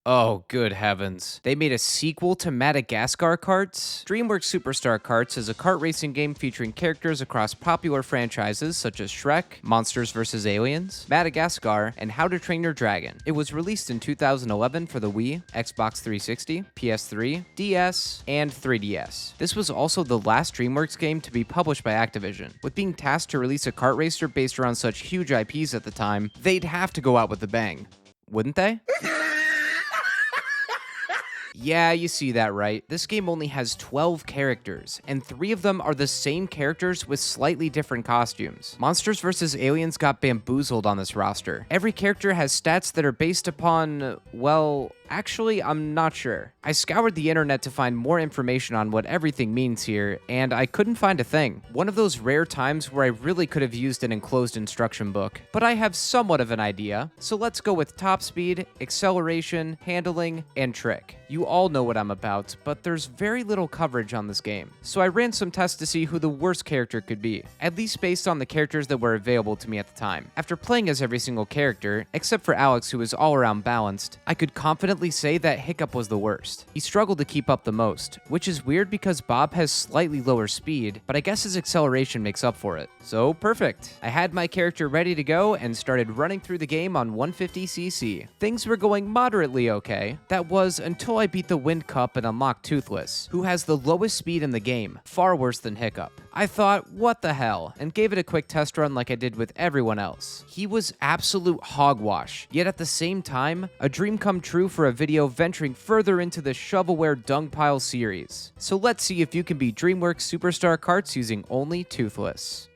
Oh, good heavens. They made a sequel to Madagascar Kartz? DreamWorks Superstar Kartz is a kart racing game featuring characters across popular franchises such as Shrek, Monsters vs. Aliens, Madagascar, and How to Train Your Dragon. It was released in 2011 for the Wii, Xbox 360, PS3, DS, and 3DS. This was also the last DreamWorks game to be published by Activision. With being tasked to release a kart racer based around such huge IPs at the time, they'd have to go out with a bang. Wouldn't they? Yeah, you see that right. This game only has 12 characters, and 3 of them are the same characters with slightly different costumes. Monsters vs. Aliens got bamboozled on this roster. Every character has stats that are based upon, well, actually, I'm not sure. I scoured the internet to find more information on what everything means here, and I couldn't find a thing. One of those rare times where I really could have used an enclosed instruction book. But I have somewhat of an idea, so let's go with top speed, acceleration, handling, and trick. You all know what I'm about, but there's very little coverage on this game. So I ran some tests to see who the worst character could be, at least based on the characters that were available to me at the time. After playing as every single character, except for Alex who was all around balanced, I could confidently say that Hiccup was the worst. He struggled to keep up the most, which is weird because Bob has slightly lower speed, but I guess his acceleration makes up for it. So perfect. I had my character ready to go and started running through the game on 150cc. Things were going moderately okay. That was until I beat the Wind Cup and unlocked Toothless, who has the lowest speed in the game, far worse than Hiccup. I thought, what the hell, and gave it a quick test run like I did with everyone else. He was absolute hogwash, yet at the same time, a dream come true for a video venturing further into the shovelware dung pile series. So let's see if you can beat DreamWorks Superstar Kartz using only Toothless.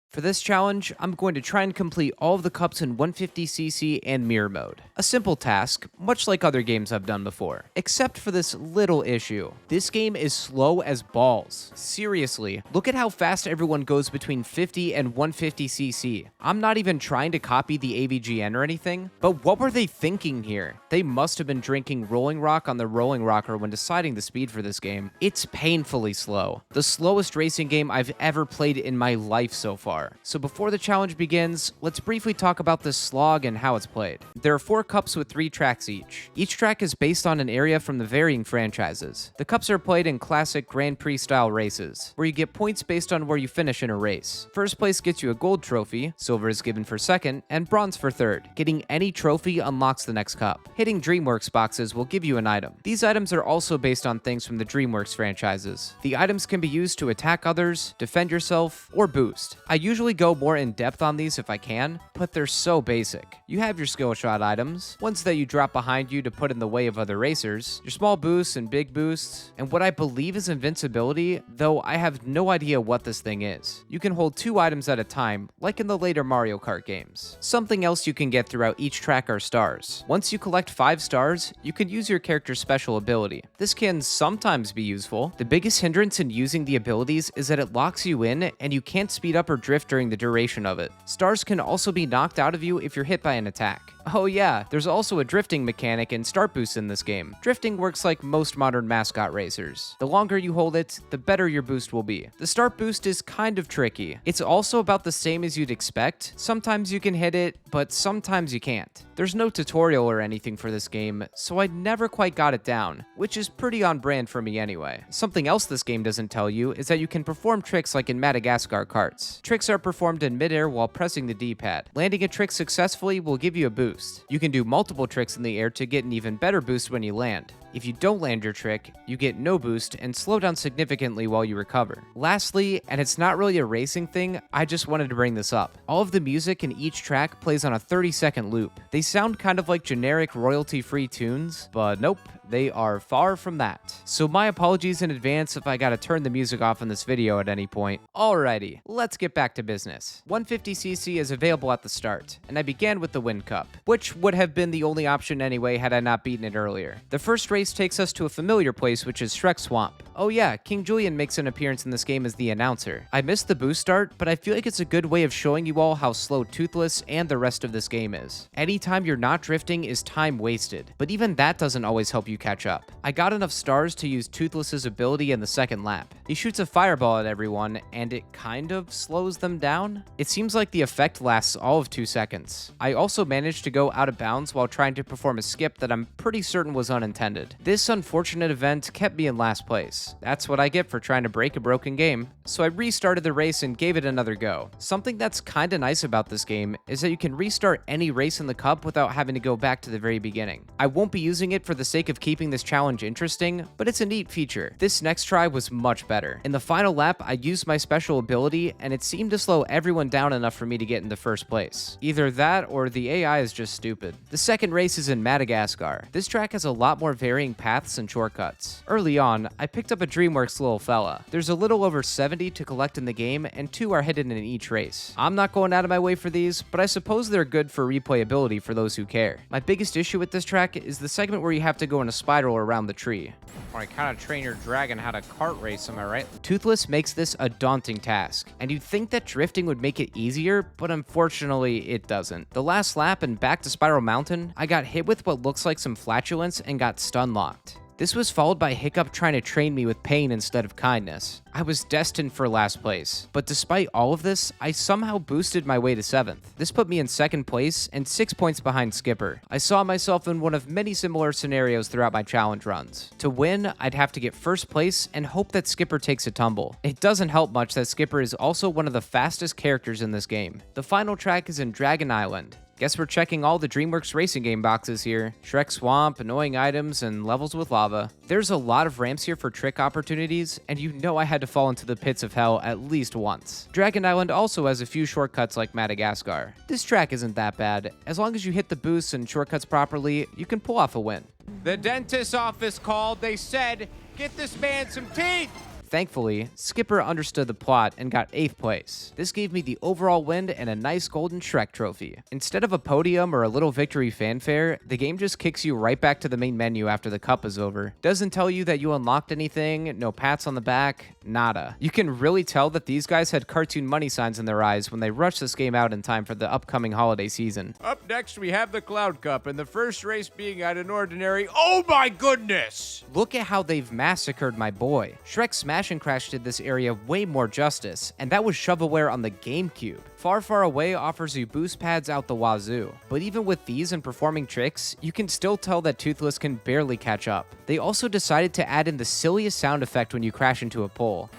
For this challenge, I'm going to try and complete all of the cups in 150cc and mirror mode. A simple task, much like other games I've done before, except for this little issue. This game is slow as balls. Seriously, look at how fast everyone goes between 50 and 150cc. I'm not even trying to copy the AVGN or anything, but what were they thinking here? They must have been drinking Rolling Rock on the Rolling Rocker when deciding the speed for this game. It's painfully slow. The slowest racing game I've ever played in my life so far. So before the challenge begins, let's briefly talk about this slog and how it's played. There are 4 cups with 3 tracks each. Each track is based on an area from the varying franchises. The cups are played in classic Grand Prix style races, where you get points based on where you finish in a race. First place gets you a gold trophy, silver is given for second, and bronze for third. Getting any trophy unlocks the next cup. Hitting DreamWorks boxes will give you an item. These items are also based on things from the DreamWorks franchises. The items can be used to attack others, defend yourself, or boost. I usually go more in depth on these if I can, but they're so basic. You have your skill shot items, ones that you drop behind you to put in the way of other racers, your small boosts and big boosts, and what I believe is invincibility, though I have no idea what this thing is. You can hold 2 items at a time, like in the later Mario Kart games. Something else you can get throughout each track are stars. Once you collect 5 stars, you can use your character's special ability. This can sometimes be useful. The biggest hindrance in using the abilities is that it locks you in and you can't speed up or drift during the duration of it. Stars can also be knocked out of you if you're hit by an attack. Oh yeah, there's also a drifting mechanic and start boost in this game. Drifting works like most modern mascot racers. The longer you hold it, the better your boost will be. The start boost is kind of tricky. It's also about the same as you'd expect. Sometimes you can hit it, but sometimes you can't. There's no tutorial or anything for this game, so I never quite got it down, which is pretty on brand for me anyway. Something else this game doesn't tell you is that you can perform tricks like in Madagascar Kartz. Tricks are performed in midair while pressing the D-pad. Landing a trick successfully will give you a boost. You can do multiple tricks in the air to get an even better boost when you land. If you don't land your trick, you get no boost and slow down significantly while you recover. Lastly, and it's not really a racing thing, I just wanted to bring this up. All of the music in each track plays on a 30-second loop. They sound kind of like generic royalty-free tunes, but nope, they are far from that. So my apologies in advance if I gotta turn the music off in this video at any point. Alrighty, let's get back to business. 150cc is available at the start, and I began with the Wind Cup, which would have been the only option anyway had I not beaten it earlier. The first race race takes us to a familiar place, which is Shrek Swamp. Oh yeah, King Julian makes an appearance in this game as the announcer. I missed the boost start, but I feel like it's a good way of showing you all how slow Toothless and the rest of this game is. Anytime you're not drifting is time wasted, but even that doesn't always help you catch up. I got enough stars to use Toothless's ability in the second lap. He shoots a fireball at everyone, and it kind of slows them down. It seems like the effect lasts all of 2 seconds. I also managed to go out of bounds while trying to perform a skip that I'm pretty certain was unintended. This unfortunate event kept me in last place. That's what I get for trying to break a broken game. So I restarted the race and gave it another go. Something that's kinda nice about this game is that you can restart any race in the cup without having to go back to the very beginning. I won't be using it for the sake of keeping this challenge interesting, but it's a neat feature. This next try was much better. In the final lap, I used my special ability and it seemed to slow everyone down enough for me to get into first place. Either that or the AI is just stupid. The second race is in Madagascar. This track has a lot more varying paths and shortcuts. Early on, I picked up a DreamWorks little fella. There's a little over 70 to collect in the game, and 2 are hidden in each race. I'm not going out of my way for these, but I suppose they're good for replayability for those who care. My biggest issue with this track is the segment where you have to go in a spiral around the tree. Or I kinda train your dragon how to kart race, am I right? Toothless makes this a daunting task, and you'd think that drifting would make it easier, but unfortunately it doesn't. The last lap and back to Spiral Mountain, I got hit with what looks like some flatulence and got stun locked. This was followed by Hiccup trying to train me with pain instead of kindness. I was destined for last place, but despite all of this, I somehow boosted my way to 7th. This put me in 2nd place and 6 points behind Skipper. I saw myself in one of many similar scenarios throughout my challenge runs. To win, I'd have to get 1st place and hope that Skipper takes a tumble. It doesn't help much that Skipper is also one of the fastest characters in this game. The final track is in Dragon Island. Guess we're checking all the DreamWorks racing game boxes here. Shrek Swamp, annoying items, and levels with lava. There's a lot of ramps here for trick opportunities, and you know I had to fall into the pits of hell at least once. Dragon Island also has a few shortcuts like Madagascar. This track isn't that bad. As long as you hit the boosts and shortcuts properly, you can pull off a win. The dentist's office called. They said, "Get this man some teeth!" Thankfully, Skipper understood the plot and got 8th place. This gave me the overall win and a nice golden Shrek trophy. Instead of a podium or a little victory fanfare, the game just kicks you right back to the main menu after the cup is over. Doesn't tell you that you unlocked anything, no pats on the back, nada. You can really tell that these guys had cartoon money signs in their eyes when they rushed this game out in time for the upcoming holiday season. Up next, we have the Cloud Cup, and the first race being at an ordinary, oh my goodness! Look at how they've massacred my boy. Shrek Smash and Crash did this area way more justice, and that was shovelware on the GameCube. Far Far Away offers you boost pads out the wazoo, but even with these and performing tricks, you can still tell that Toothless can barely catch up. They also decided to add in the silliest sound effect when you crash into a pole.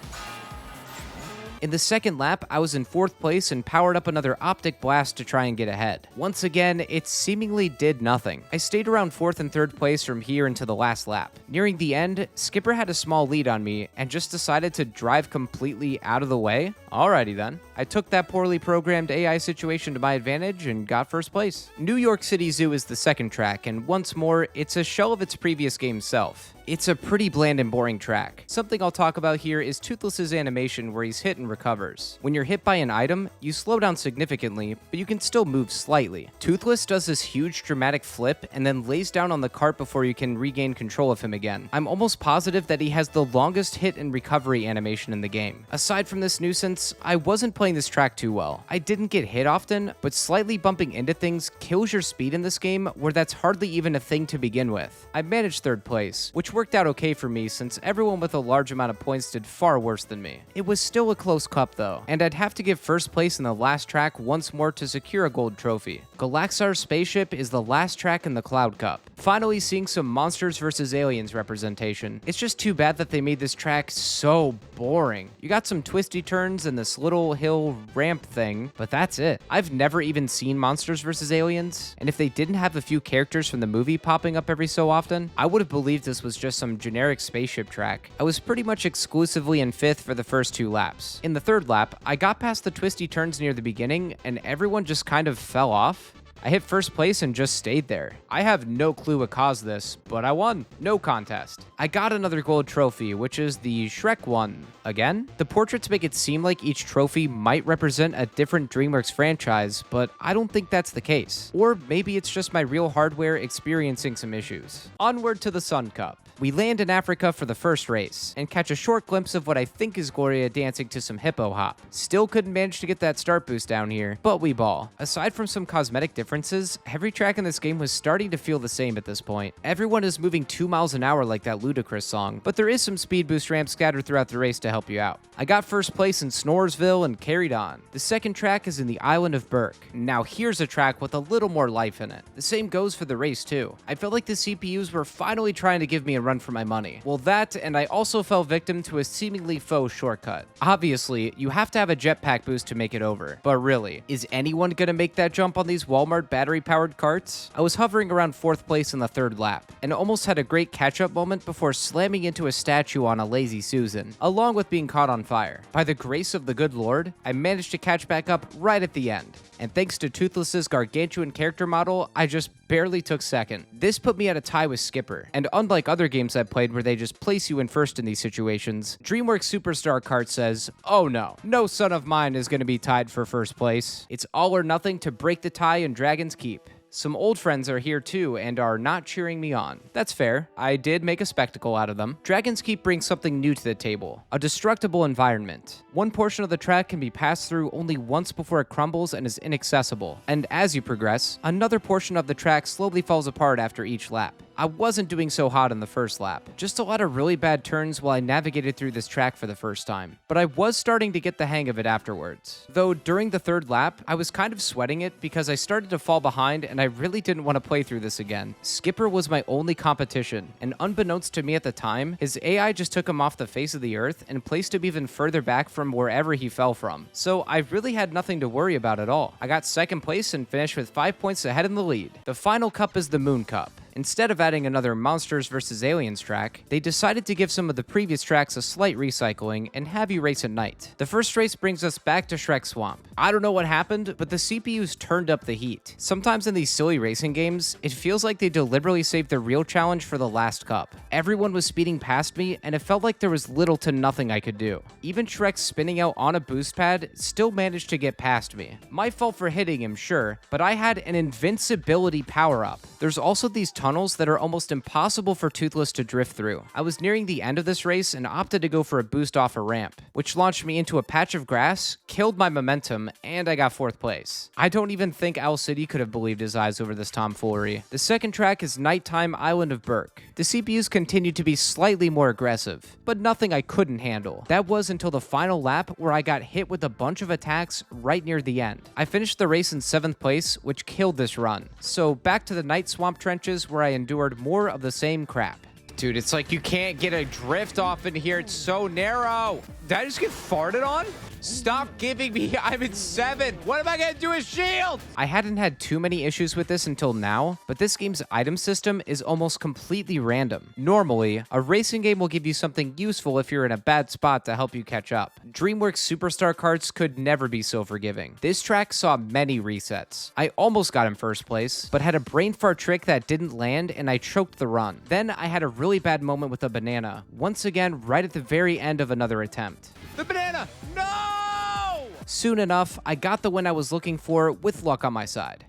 In the second lap, I was in 4th place and powered up another optic blast to try and get ahead. Once again, it seemingly did nothing. I stayed around 4th and 3rd place from here into the last lap. Nearing the end, Skipper had a small lead on me and just decided to drive completely out of the way. Alrighty then. I took that poorly programmed AI situation to my advantage and got 1st place. New York City Zoo is the second track, and once more, it's a shell of its previous game's self. It's a pretty bland and boring track. Something I'll talk about here is Toothless's animation where he's hit and recovers. When you're hit by an item, you slow down significantly, but you can still move slightly. Toothless does this huge dramatic flip and then lays down on the cart before you can regain control of him again. I'm almost positive that he has the longest hit and recovery animation in the game. Aside from this nuisance, I wasn't playing this track too well. I didn't get hit often, but slightly bumping into things kills your speed in this game where that's hardly even a thing to begin with. I managed 3rd place, which worked out okay for me since everyone with a large amount of points did far worse than me. It was still a close cup though, and I'd have to give 1st place in the last track once more to secure a gold trophy. Galaxar Spaceship is the last track in the Cloud Cup. Finally seeing some Monsters vs. Aliens representation. It's just too bad that they made this track so boring. You got some twisty turns and this little hill ramp thing, but that's it. I've never even seen Monsters vs. Aliens, and if they didn't have a few characters from the movie popping up every so often, I would have believed this was just some generic spaceship track. I was pretty much exclusively in 5th for the first 2 laps. In the 3rd lap, I got past the twisty turns near the beginning, and everyone just kind of fell off. I hit first place and just stayed there. I have no clue what caused this, but I won. No contest. I got another gold trophy, which is the Shrek one. Again? The portraits make it seem like each trophy might represent a different DreamWorks franchise, but I don't think that's the case. Or maybe it's just my real hardware experiencing some issues. Onward to the Sun Cup. We land in Africa for the first race, and catch a short glimpse of what I think is Gloria dancing to some hippo hop. Still couldn't manage to get that start boost down here, but we ball. Aside from some cosmetic differences, every track in this game was starting to feel the same at this point. Everyone is moving 2 miles an hour like that Ludacris song, but there is some speed boost ramps scattered throughout the race to help you out. I got first place in Snoresville and carried on. The second track is in the island of Burke. Now here's a track with a little more life in it. The same goes for the race too. I felt like the CPUs were finally trying to give me a run for my money. Well, that, and I also fell victim to a seemingly faux shortcut. Obviously, you have to have a jetpack boost to make it over, but really, is anyone gonna make that jump on these Walmart battery-powered carts? I was hovering around 4th place in the 3rd lap, and almost had a great catch-up moment before slamming into a statue on a Lazy Susan, along with being caught on fire. By the grace of the good Lord, I managed to catch back up right at the end. And thanks to Toothless's gargantuan character model, I just barely took second. This put me at a tie with Skipper, and unlike other games I've played where they just place you in first in these situations, DreamWorks Superstar Kartz says, oh no son of mine is going to be tied for first place. It's all or nothing to break the tie in Dragon's Keep. Some old friends are here too and are not cheering me on. That's fair. I did make a spectacle out of them. Dragon's Keep brings something new to the table, a destructible environment. One portion of the track can be passed through only once before it crumbles and is inaccessible, and as you progress, another portion of the track slowly falls apart after each lap. I wasn't doing so hot in the first lap, just a lot of really bad turns while I navigated through this track for the first time, but I was starting to get the hang of it afterwards. Though during the 3rd lap, I was kind of sweating it because I started to fall behind and I really didn't want to play through this again. Skipper was my only competition, and unbeknownst to me at the time, his AI just took him off the face of the earth and placed him even further back from wherever he fell from, so I really had nothing to worry about at all. I got 2nd place and finished with 5 points ahead in the lead. The final cup is the Moon Cup. Instead of adding another Monsters vs. Aliens track, they decided to give some of the previous tracks a slight recycling and have you race at night. The first race brings us back to Shrek Swamp. I don't know what happened, but the CPUs turned up the heat. Sometimes in these silly racing games, it feels like they deliberately saved the real challenge for the last cup. Everyone was speeding past me, and it felt like there was little to nothing I could do. Even Shrek spinning out on a boost pad still managed to get past me. My fault for hitting him, sure, but I had an invincibility power-up. There's also these tunnels that are almost impossible for Toothless to drift through. I was nearing the end of this race and opted to go for a boost off a ramp, which launched me into a patch of grass, killed my momentum, and I got 4th place. I don't even think Owl City could have believed his eyes over this tomfoolery. The second track is Nighttime Island of Burke. The CPUs continued to be slightly more aggressive, but nothing I couldn't handle. That was until the final lap where I got hit with a bunch of attacks right near the end. I finished the race in 7th place, which killed this run. So back to the Night Swamp trenches where I endured more of the same crap. Dude, it's like you can't get a drift off in here. It's so narrow. Did I just get farted on? Stop giving me, I'm in 7. What am I gonna do with shield? I hadn't had too many issues with this until now, but this game's item system is almost completely random. Normally, a racing game will give you something useful if you're in a bad spot to help you catch up. DreamWorks Superstar Kartz could never be so forgiving. This track saw many resets. I almost got in 1st place, but had a brain fart trick that didn't land and I choked the run. Then I had a really bad moment with a banana, once again right at the very end of another attempt. The banana! No! Soon enough, I got the win I was looking for with luck on my side.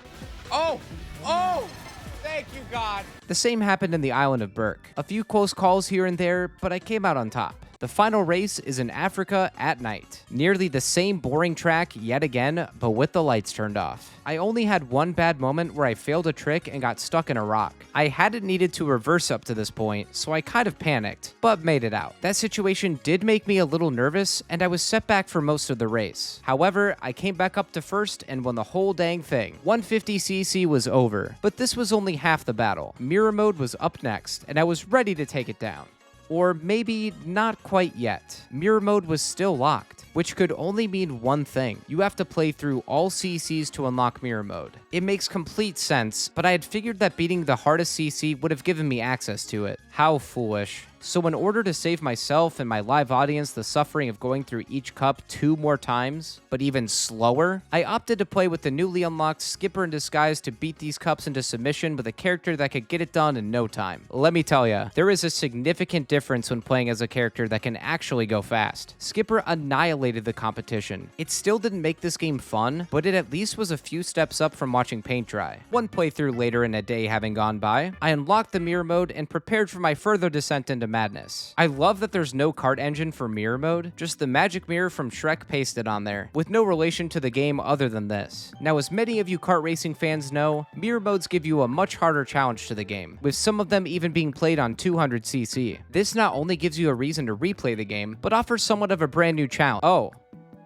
Oh! Thank you, God! The same happened in the island of Burke. A few close calls here and there, but I came out on top. The final race is in Africa at night. Nearly the same boring track yet again, but with the lights turned off. I only had one bad moment where I failed a trick and got stuck in a rock. I hadn't needed to reverse up to this point, so I kind of panicked, but made it out. That situation did make me a little nervous, and I was set back for most of the race. However, I came back up to first and won the whole dang thing. 150cc was over, but this was only half the battle. Mirror mode was up next, and I was ready to take it down. Or maybe not quite yet. Mirror mode was still locked, which could only mean one thing. You have to play through all CCs to unlock mirror mode. It makes complete sense, but I had figured that beating the hardest CC would have given me access to it. How foolish. So in order to save myself and my live audience the suffering of going through each cup 2 more times, but even slower, I opted to play with the newly unlocked Skipper in Disguise to beat these cups into submission with a character that could get it done in no time. Let me tell ya, there is a significant difference when playing as a character that can actually go fast. Skipper annihilated the competition. It still didn't make this game fun, but it at least was a few steps up from watching paint dry. One playthrough later in a day having gone by, I unlocked the mirror mode and prepared for my further descent into madness. I love that there's no kart engine for mirror mode, just the magic mirror from Shrek pasted on there, with no relation to the game other than this. Now, as many of you kart racing fans know, mirror modes give you a much harder challenge to the game, with some of them even being played on 200cc. This not only gives you a reason to replay the game, but offers somewhat of a brand new challenge. Oh,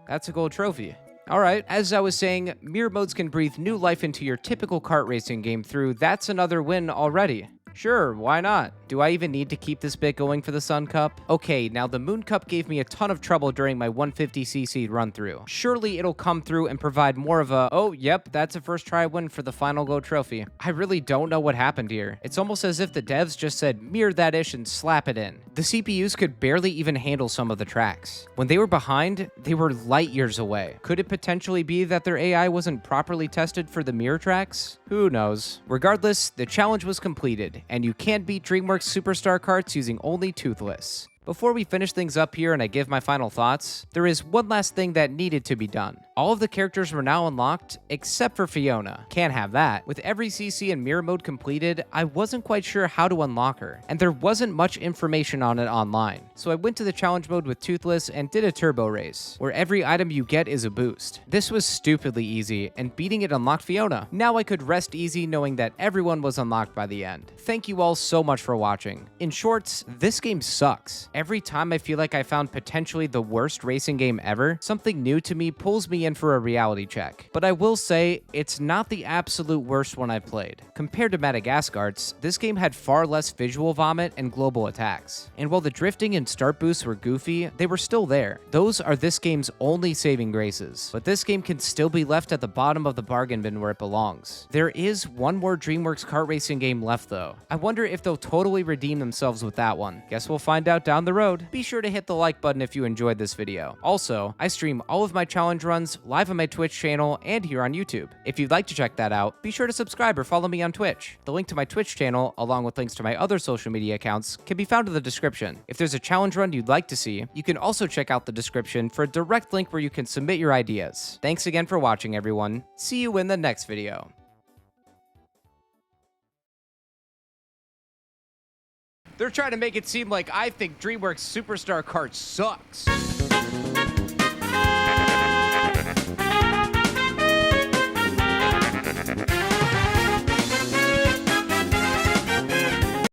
that's a gold trophy. Alright, as I was saying, mirror modes can breathe new life into your typical kart racing game through That's Another Win already. Sure, why not? Do I even need to keep this bit going for the Sun Cup? Okay, now the Moon Cup gave me a ton of trouble during my 150cc run through. Surely it'll come through and provide more of a, oh, yep, that's a first try win for the final gold trophy. I really don't know what happened here. It's almost as if the devs just said, mirror that ish and slap it in. The CPUs could barely even handle some of the tracks. When they were behind, they were light years away. Could it potentially be that their AI wasn't properly tested for the mirror tracks? Who knows? Regardless, the challenge was completed, and you can beat DreamWorks Superstar Kartz using only Toothless. Before we finish things up here and I give my final thoughts, there is one last thing that needed to be done. All of the characters were now unlocked, except for Fiona. Can't have that. With every CC and mirror mode completed, I wasn't quite sure how to unlock her, and there wasn't much information on it online. So I went to the challenge mode with Toothless and did a turbo race, where every item you get is a boost. This was stupidly easy, and beating it unlocked Fiona. Now I could rest easy knowing that everyone was unlocked by the end. Thank you all so much for watching. In short, this game sucks. Every time I feel like I found potentially the worst racing game ever, something new to me pulls me in for a reality check. But I will say, it's not the absolute worst one I've played. Compared to Madagascar's, this game had far less visual vomit and global attacks. And while the drifting and start boosts were goofy, they were still there. Those are this game's only saving graces. But this game can still be left at the bottom of the bargain bin where it belongs. There is one more DreamWorks kart racing game left though. I wonder if they'll totally redeem themselves with that one. Guess we'll find out down the road. Be sure to hit the like button if you enjoyed this video. Also, I stream all of my challenge runs live on my Twitch channel and here on YouTube. If you'd like to check that out, be sure to subscribe or follow me on Twitch. The link to my Twitch channel, along with links to my other social media accounts, can be found in the description. If there's a challenge run you'd like to see, you can also check out the description for a direct link where you can submit your ideas. Thanks again for watching, everyone. See you in the next video. They're trying to make it seem like I think DreamWorks Superstar Kartz sucks.